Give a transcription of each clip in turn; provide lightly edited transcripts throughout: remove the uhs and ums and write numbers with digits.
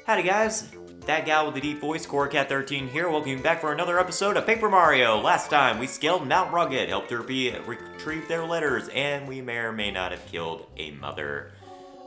Howdy guys, that gal with the deep voice, CoreCat13 here, welcome you back for another episode of Paper Mario. Last time we scaled Mount Rugged, helped Derpy retrieve their letters, and we may or may not have killed a mother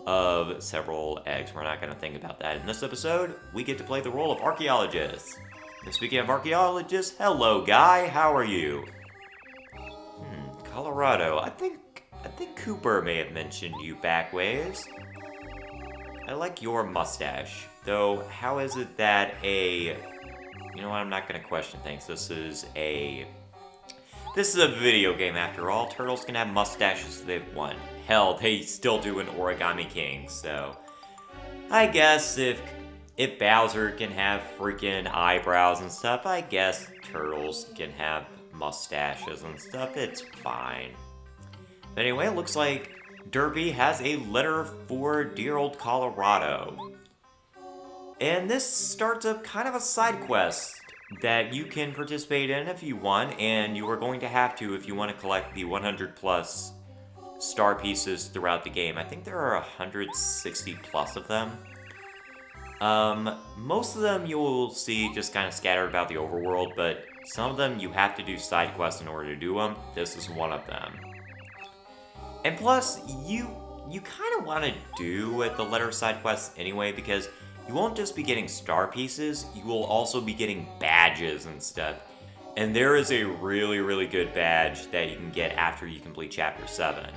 of several eggs. We're not going to think about that. In this episode, we get to play the role of archaeologist. And speaking of archaeologists, hello guy, how are you? Colorado. I think Cooper may have mentioned you back ways. I like your mustache, though. How is it that you know what? I'm not gonna question things. This is a video game after all. Turtles can have mustaches if they've won. Hell, they still do in Origami King. So I guess if Bowser can have freaking eyebrows and stuff, I guess turtles can have mustaches and stuff. It's fine. But anyway, it looks like Derpy has a letter for dear old Colorado. And this starts up kind of a side quest that you can participate in if you want, and you are going to have to if you want to collect the 100 plus star pieces throughout the game. I think there are 160 plus of them. Most of them you will see just kind of scattered about the overworld, but some of them you have to do side quests in order to do them. This is one of them. And plus, you kind of want to do the letter side quests anyway, because you won't just be getting star pieces, you will also be getting badges and stuff. And there is a really, really good badge that you can get after you complete Chapter 7.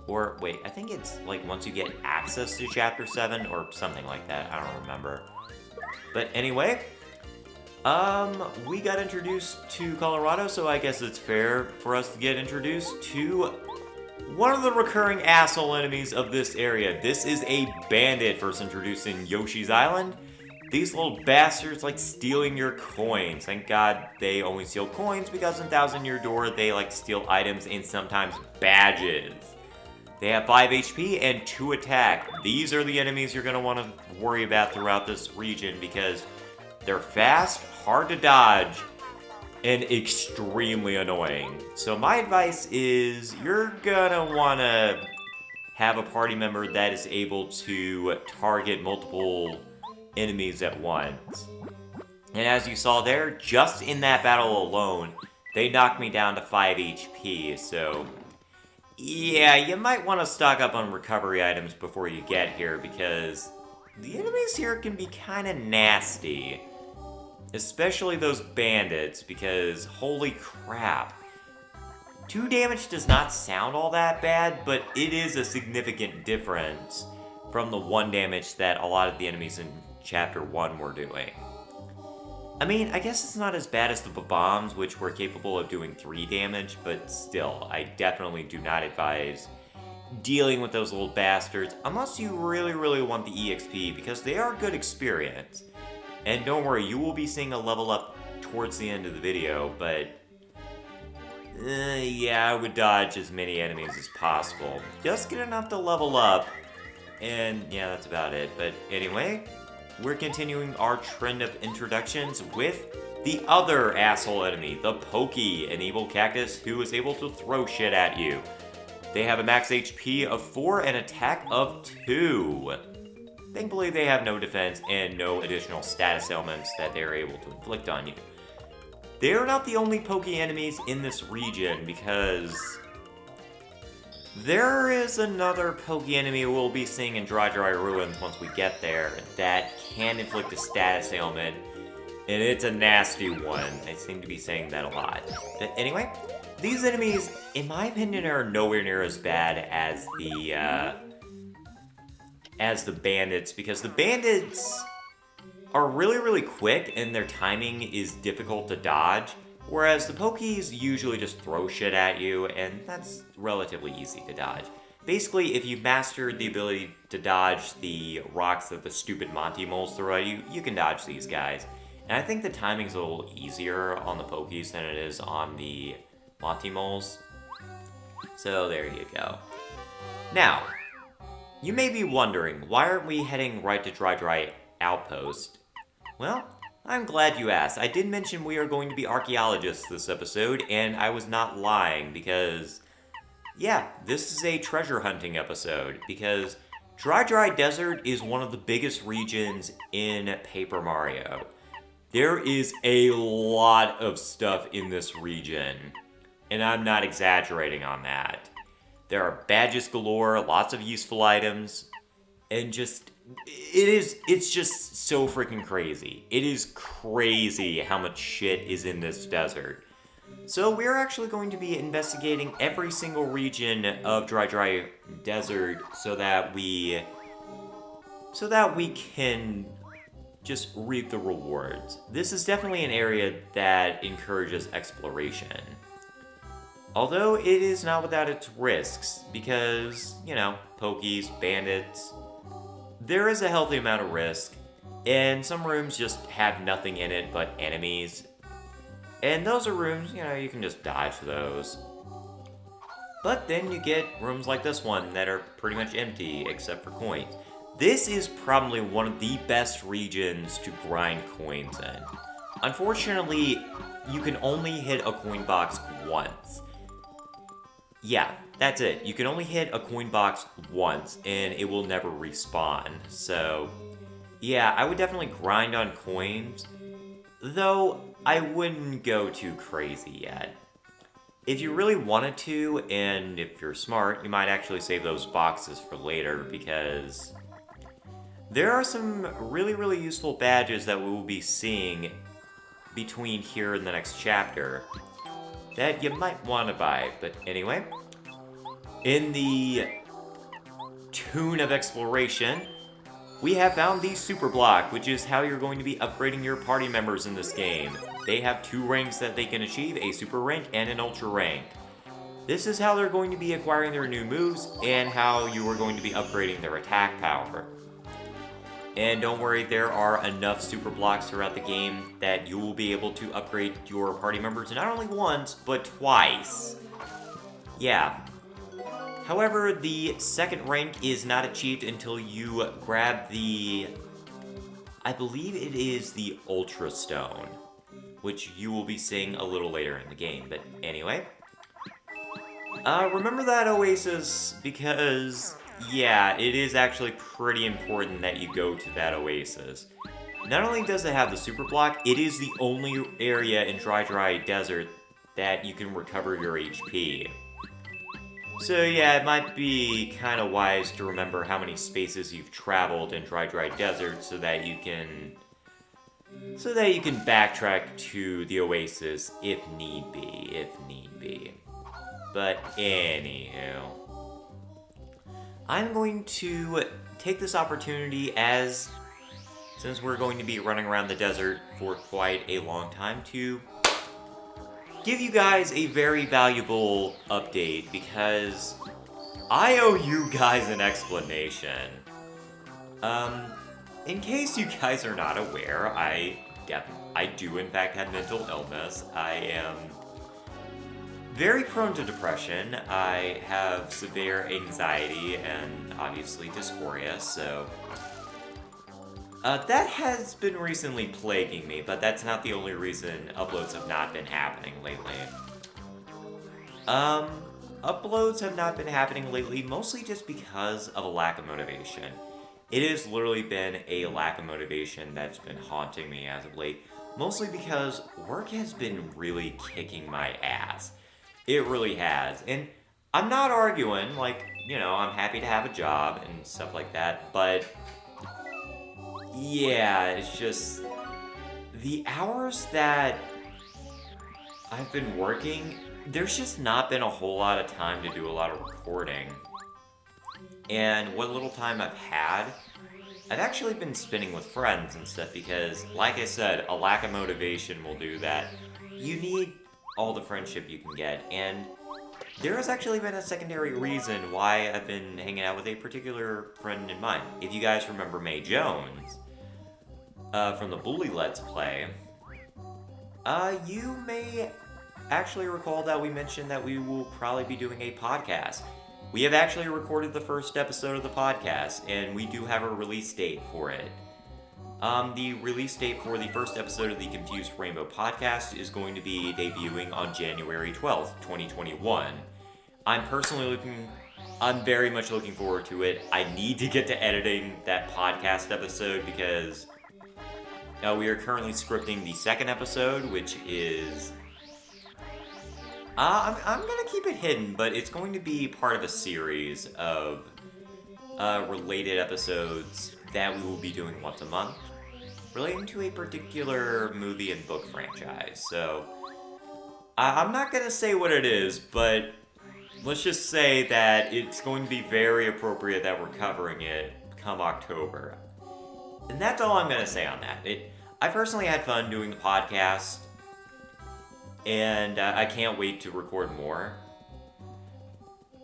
Or, wait, I think it's like once you get access to Chapter 7 or something like that. I don't remember. But anyway, we got introduced to Colorado, so I guess it's fair for us to get introduced to one of the recurring asshole enemies of this area. This is a bandit first introduced in Yoshi's Island. These little bastards like stealing your coins. Thank God they only steal coins, because in Thousand Year Door they like to steal items and sometimes badges. They have 5 HP and 2 attack. These are the enemies you're going to want to worry about throughout this region, because they're fast, hard to dodge, and extremely annoying. So my advice is you're gonna wanna have a party member that is able to target multiple enemies at once. And as you saw there, just in that battle alone, they knocked me down to 5 HP, so yeah, you might want to stock up on recovery items before you get here, because the enemies here can be kind of nasty. Especially those bandits, because holy crap. 2 damage does not sound all that bad, but it is a significant difference from the 1 damage that a lot of the enemies in Chapter 1 were doing. I mean, I guess it's not as bad as the bombs, which were capable of doing 3 damage, but still, I definitely do not advise dealing with those little bastards unless you really, really want the EXP, because they are good experience. And don't worry, you will be seeing a level up towards the end of the video, but yeah, I would dodge as many enemies as possible. Just get enough to level up, and yeah, that's about it. But anyway, we're continuing our trend of introductions with the other asshole enemy, the Pokey, an evil cactus who is able to throw shit at you. They have a max HP of 4 and attack of 2. Thankfully, they have no defense and no additional status elements that they are able to inflict on you. They are not the only Pokey enemies in this region, because there is another Pokey enemy we'll be seeing in Dry Ruins once we get there that can inflict a status ailment, and it's a nasty one. I seem to be saying that a lot. But anyway, these enemies, in my opinion, are nowhere near as bad as the bandits, because the bandits are really, really quick and their timing is difficult to dodge, whereas the Pokies usually just throw shit at you, and that's relatively easy to dodge. Basically, if you've mastered the ability to dodge the rocks that the stupid Monty moles throw at you, you can dodge these guys. And I think the timing's a little easier on the Pokies than it is on the Monty moles. So there you go. Now, you may be wondering, why aren't we heading right to Dry Outpost? Well, I'm glad you asked. I did mention we are going to be archaeologists this episode, and I was not lying, because yeah, this is a treasure hunting episode, because Dry Desert is one of the biggest regions in Paper Mario. There is a lot of stuff in this region, and I'm not exaggerating on that. There are badges galore, lots of useful items, and it's just so freaking crazy. It is crazy how much shit is in this desert. So we're actually going to be investigating every single region of Dry Desert so that we can just reap the rewards. This is definitely an area that encourages exploration. Although it is not without its risks, because, pokies, bandits, there is a healthy amount of risk, and some rooms just have nothing in it but enemies. And those are rooms, you can just dodge those. But then you get rooms like this one that are pretty much empty except for coins. This is probably one of the best regions to grind coins in. Unfortunately, you can only hit a coin box once. Yeah, that's it. You can only hit a coin box once, and it will never respawn. So, yeah, I would definitely grind on coins, though I wouldn't go too crazy yet. If you really wanted to, and if you're smart, you might actually save those boxes for later, because there are some really, really useful badges that we will be seeing between here and the next chapter that you might want to buy. But anyway, in the tune of exploration, we have found the Super Block, which is how you're going to be upgrading your party members in this game. They have 2 ranks that they can achieve, a Super Rank and an Ultra Rank. This is how they're going to be acquiring their new moves, and how you are going to be upgrading their attack power. And don't worry, there are enough Super Blocks throughout the game that you will be able to upgrade your party members not only once, but twice. Yeah. However, the second rank is not achieved until you grab I believe it is the Ultra Stone, which you will be seeing a little later in the game. But anyway, remember that oasis, because yeah, it is actually pretty important that you go to that oasis. Not only does it have the Super Block, it is the only area in Dry Desert that you can recover your HP. So yeah, it might be kind of wise to remember how many spaces you've traveled in Dry Desert so that you can backtrack to the oasis if need be. But anywho, I'm going to take this opportunity, since we're going to be running around the desert for quite a long time, to give you guys a very valuable update, because I owe you guys an explanation. In case you guys are not aware, I do in fact have mental illness. I am very prone to depression. I have severe anxiety and obviously dysphoria, so that has been recently plaguing me, but that's not the only reason uploads have not been happening lately. Uploads have not been happening lately, mostly just because of a lack of motivation. It has literally been a lack of motivation that's been haunting me as of late, mostly because work has been really kicking my ass. It really has, and I'm not arguing, I'm happy to have a job and stuff like that, but yeah, it's just the hours that I've been working, there's just not been a whole lot of time to do a lot of recording. And what little time I've had, I've actually been spending with friends and stuff, because, like I said, a lack of motivation will do that. You need all the friendship you can get, and there has actually been a secondary reason why I've been hanging out with a particular friend in mind. If you guys remember May Jones, from the Bully Let's Play, you may actually recall that we mentioned that we will probably be doing a podcast. We have actually recorded the first episode of the podcast, and we do have a release date for it. The release date for the first episode of the Confused Rainbow podcast is going to be debuting on January 12th, 2021. I'm personally looking I'm very much looking forward to it. I need to get to editing that podcast episode because we are currently scripting the second episode, which is... I'm going to keep it hidden, but it's going to be part of a series of related episodes that we will be doing once a month, relating to a particular movie and book franchise. So, I'm not going to say what it is, but let's just say that it's going to be very appropriate that we're covering it come October. And that's all I'm going to say on that. I personally had fun doing the podcast, and I can't wait to record more.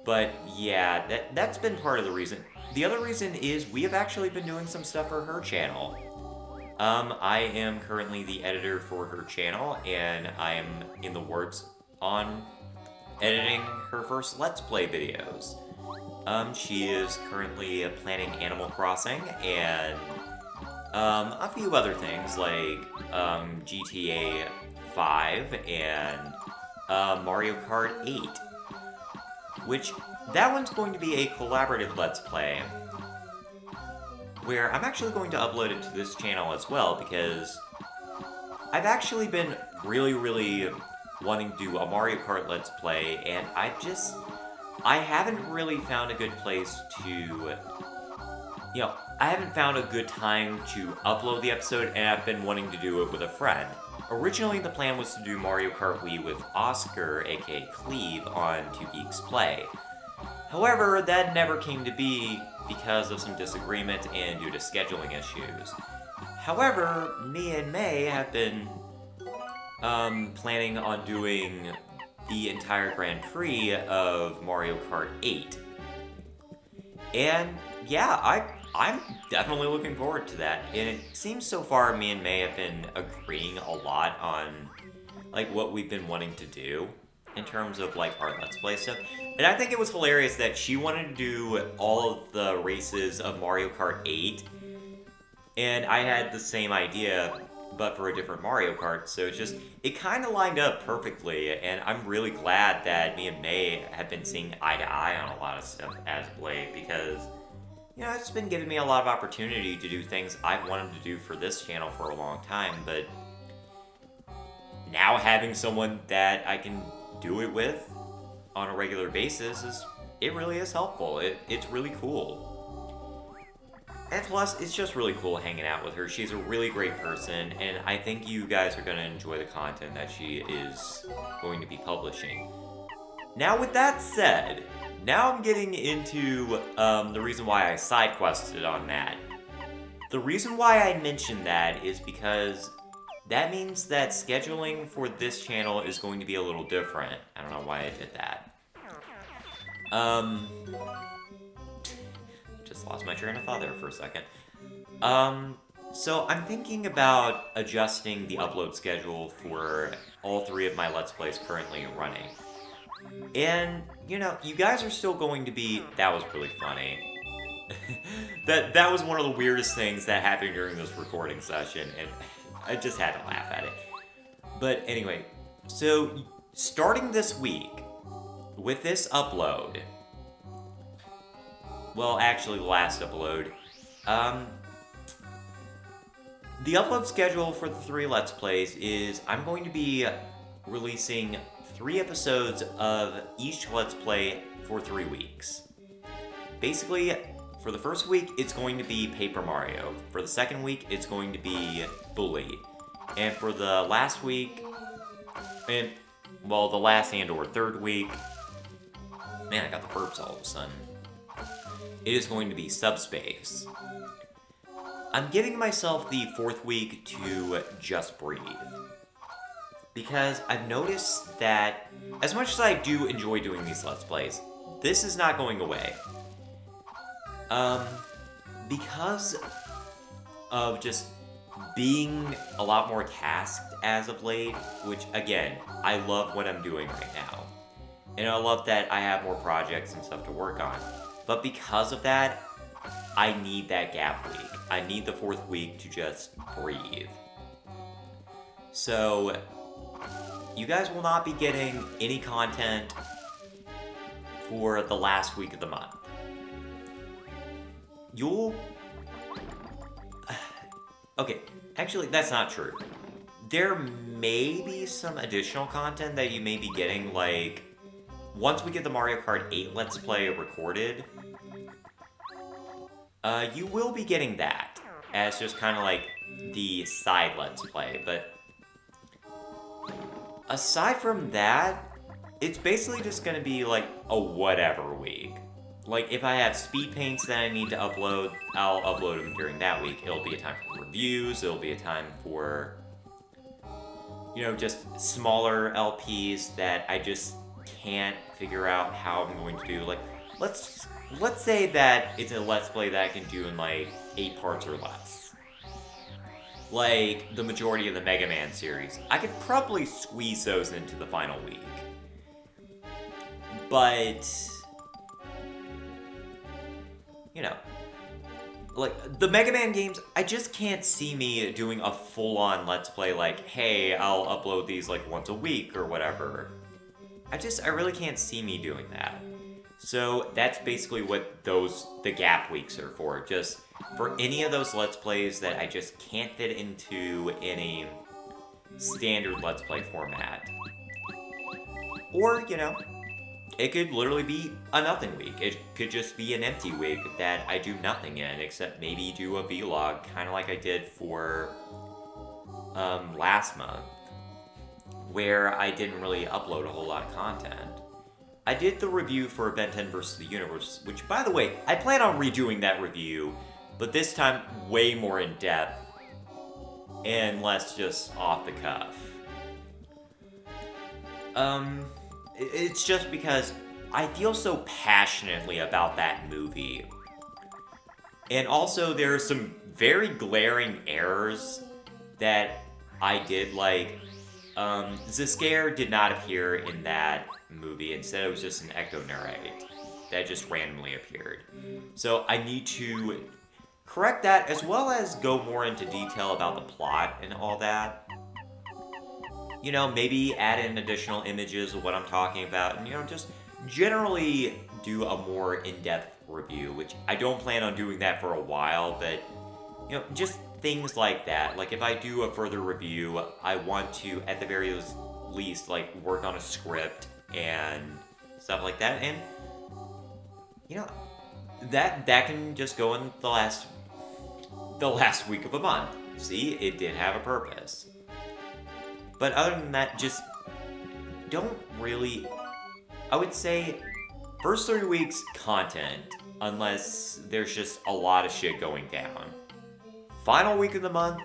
But yeah, that's been part of the reason. The other reason is we have actually been doing some stuff for her channel. I am currently the editor for her channel, and I am in the works on editing her first Let's Play videos. She is currently planning Animal Crossing and a few other things like GTA 5 and Mario Kart 8, which that one's going to be a collaborative Let's Play where I'm actually going to upload it to this channel as well because I've actually been really wanting to do a Mario Kart Let's Play, and I haven't really found a good place to, I haven't found a good time to upload the episode, and I've been wanting to do it with a friend. Originally, the plan was to do Mario Kart Wii with Oscar, aka Cleve, on 2Geeks Play. However, that never came to be because of some disagreement and due to scheduling issues. However, me and May have been planning on doing the entire Grand Prix of Mario Kart 8. And yeah, I'm definitely looking forward to that. And it seems so far me and May have been agreeing a lot on like what we've been wanting to do in terms of like our Let's Play stuff. And I think it was hilarious that she wanted to do all of the races of Mario Kart 8. And I had the same idea, but for a different Mario Kart. So it kind of lined up perfectly. And I'm really glad that me and May have been seeing eye to eye on a lot of stuff as of late because, it's been giving me a lot of opportunity to do things I've wanted to do for this channel for a long time. But now having someone that I can do it with on a regular basis it really is helpful. It's really cool. And plus, it's just really cool hanging out with her. She's a really great person, and I think you guys are going to enjoy the content that she is going to be publishing. Now, with that said, now I'm getting into the reason why I side quested on that. The reason why I mentioned that is because that means that scheduling for this channel is going to be a little different. I don't know why I did that. Just lost my train of thought there for a second. So I'm thinking about adjusting the upload schedule for all three of my Let's Plays currently running. And, you guys are still going to be... That was really funny. that was one of the weirdest things that happened during this recording session, and I just had to laugh at it. But anyway, so starting this week, with this upload... Well, actually, the last upload. The upload schedule for the three Let's Plays is I'm going to be releasing 3 episodes of each Let's Play for 3 weeks. Basically, for the first week, it's going to be Paper Mario. For the second week, it's going to be Bully. And for the last week, the last and/or third week, man, I got the burps all of a sudden. It is going to be Subspace. I'm giving myself the 4th week to Just Breathe. Because I've noticed that, as much as I do enjoy doing these Let's Plays, this is not going away. Because of just being a lot more tasked as of late, which, again, I love what I'm doing right now. And I love that I have more projects and stuff to work on. But because of that, I need that gap week. I need the 4th week to just breathe. So, you guys will not be getting any content for the last week of the month. You'll... Okay, actually, that's not true. There may be some additional content that you may be getting, like, once we get the Mario Kart 8 Let's Play recorded, you will be getting that as just kind of like the side Let's Play, but aside from that, it's basically just going to be like a whatever week. Like, if I have speed paints that I need to upload, I'll upload them during that week. It'll be a time for reviews, it'll be a time for, you know, just smaller LPs that I just can't figure out how I'm going to do. Like, let's say that it's a Let's Play that I can do in like 8 parts or less. Like the majority of the Mega Man series. I could probably squeeze those into the final week. But, you know, like, the Mega Man games, I just can't see me doing a full-on Let's Play like, hey, I'll upload these like once a week or whatever. I really can't see me doing that. So that's basically what the gap weeks are for. Just for any of those Let's Plays that I just can't fit into any standard Let's Play format. Or, you know, it could literally be a nothing week. It could just be an empty week that I do nothing in, except maybe do a vlog, kind of like I did for last month, where I didn't really upload a whole lot of content. I did the review for Ben 10 vs. the Universe, which, by the way, I plan on redoing that review, but this time way more in depth and less just off the cuff. It's just because I feel so passionately about that movie. And also, there are some very glaring errors that I did, like, Zscair did not appear in that movie. Instead, it was just an ecto-narrate that just randomly appeared. So I need to correct that, as well as go more into detail about the plot and all that. You know, maybe add in additional images of what I'm talking about, and, you know, just generally do a more in-depth review, which I don't plan on doing that for a while, but, you know, just things like that. Like, if I do a further review, I want to, at the very least, like, work on a script and stuff like that, and, you know, that can just go in the last week of a month. See, it did have a purpose. But other than that, just don't really... I would say first 3 weeks, content, unless there's just a lot of shit going down. Final week of the month,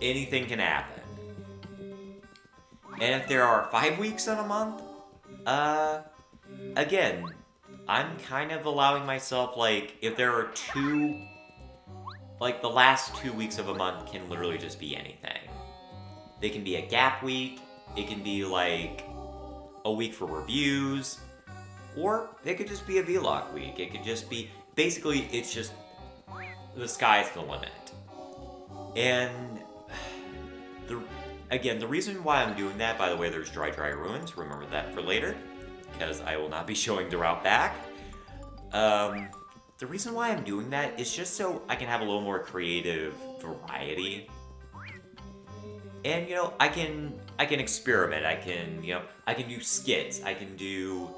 anything can happen. And if there are 5 weeks in a month, again, I'm kind of allowing myself, like, if there are 2... Like, the last 2 weeks of a month can literally just be anything. They can be a gap week, it can be like a week for reviews, or it could just be a vlog week. It could just be, basically, it's just, the sky's the limit. And, the reason why I'm doing that, by the way, there's Dry Ruins, remember that for later, because I will not be showing the route back. The reason why I'm doing that is just so I can have a little more creative variety. And, you know, I can experiment, I can do skits, I can do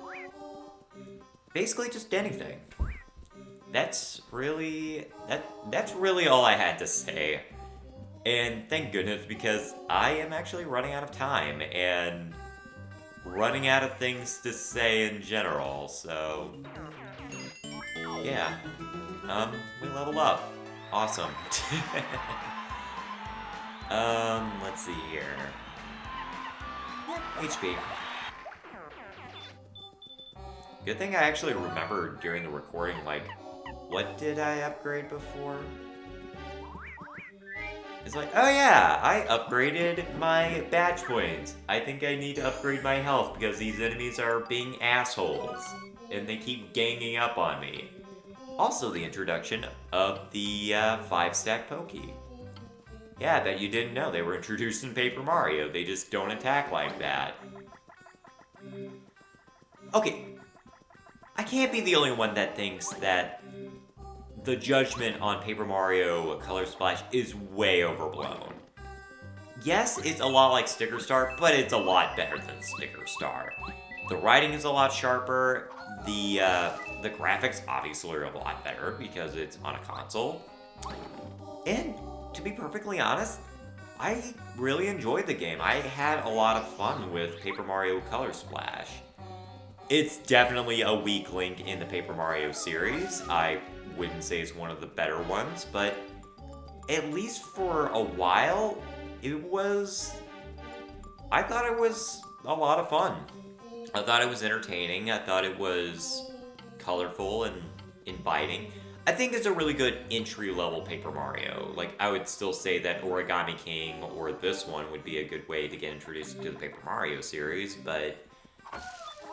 basically just anything. That's really all I had to say. And thank goodness, because I am actually running out of time and running out of things to say in general, so yeah. We leveled up. Awesome. Let's see here. HP. Good thing I actually remembered during the recording, like, what did I upgrade before? It's like, oh yeah, I upgraded my badge points. I think I need to upgrade my health because these enemies are being assholes. And they keep ganging up on me. Also the introduction of the 5-stack Pokey. Yeah, I bet you didn't know they were introduced in Paper Mario. They just don't attack like that. Okay, I can't be the only one that thinks that the judgment on Paper Mario Color Splash is way overblown. Yes, it's a lot like Sticker Star, but it's a lot better than Sticker Star. The writing is a lot sharper. The graphics obviously are a lot better because it's on a console. And to be perfectly honest, I really enjoyed the game. I had a lot of fun with Paper Mario Color Splash. It's definitely a weak link in the Paper Mario series. I wouldn't say it's one of the better ones, but at least for a while, I thought it was a lot of fun. I thought it was entertaining. I thought it was colorful and inviting. I think it's a really good entry-level Paper Mario. Like, I would still say that Origami King or this one would be a good way to get introduced to the Paper Mario series, but,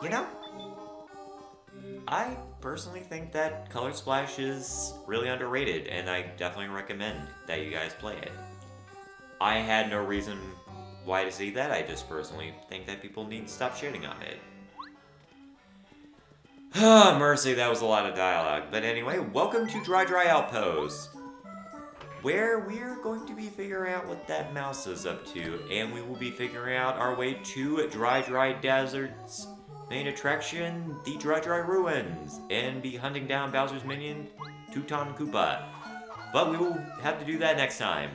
you know, I personally think that Color Splash is really underrated, and I definitely recommend that you guys play it. I had no reason why to say that, I just personally think that people need to stop shitting on it. Ah, mercy, that was a lot of dialogue. But anyway, welcome to Dry Dry Outpost, where we're going to be figuring out what that mouse is up to, and we will be figuring out our way to Dry Dry Desert's main attraction, the Dry Dry Ruins, and be hunting down Bowser's minion, Tutan Koopa. But we will have to do that next time.